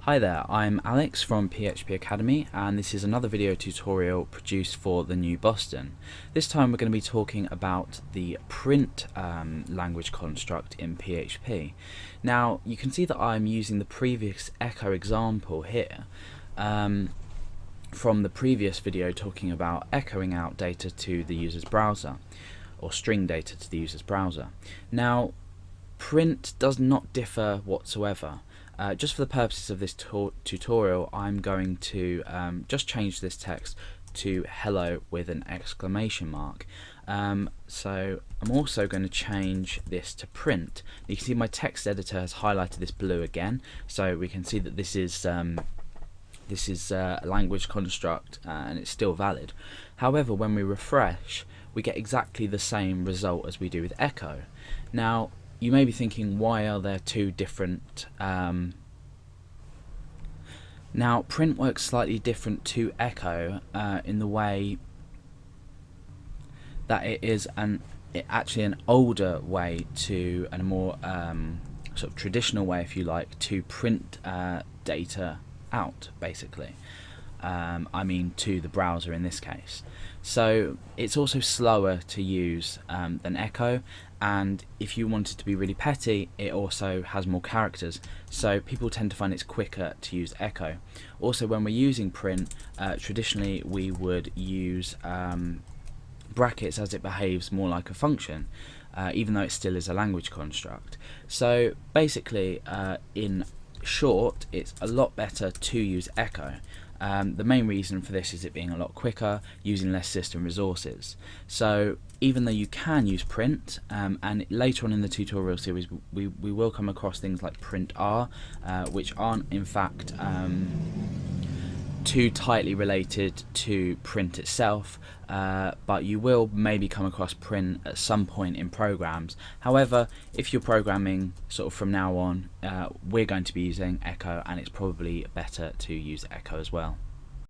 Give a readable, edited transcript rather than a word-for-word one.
Hi there, I'm Alex from PHP Academy, and this is another video tutorial produced for the new Boston. This time we're going to be talking about the print language construct in PHP. Now you can see that I'm using the previous echo example here from the previous video talking about echoing out data to the user's browser, or string data to the user's browser. Now print does not differ whatsoever. Just for the purposes of this tutorial, I'm going to just change this text to hello with an exclamation mark. So I'm also going to change this to print. You can see my text editor has highlighted this blue again, so we can see that this is a language construct and it's still valid. However, when we refresh, we get exactly the same result as we do with echo. Now you may be thinking, why are there two different now print works slightly different to echo in the way that it is actually an older way to, and a more sort of traditional way, if you like, to print data out, basically. I mean to the browser in this case. So it's also slower to use than echo, and if you want it to be really petty, it also has more characters, so people tend to find it's quicker to use echo. Also, when we're using print, traditionally we would use brackets, as it behaves more like a function, even though it still is a language construct. So basically, in short, it's a lot better to use echo. The main reason for this is it being a lot quicker, using less system resources. So even though you can use print, and later on in the tutorial series we will come across things like print R, which aren't in fact too tightly related to print itself, but you will maybe come across print at some point in programs. However, if you're programming sort of from now on, we're going to be using echo, and it's probably better to use echo as well.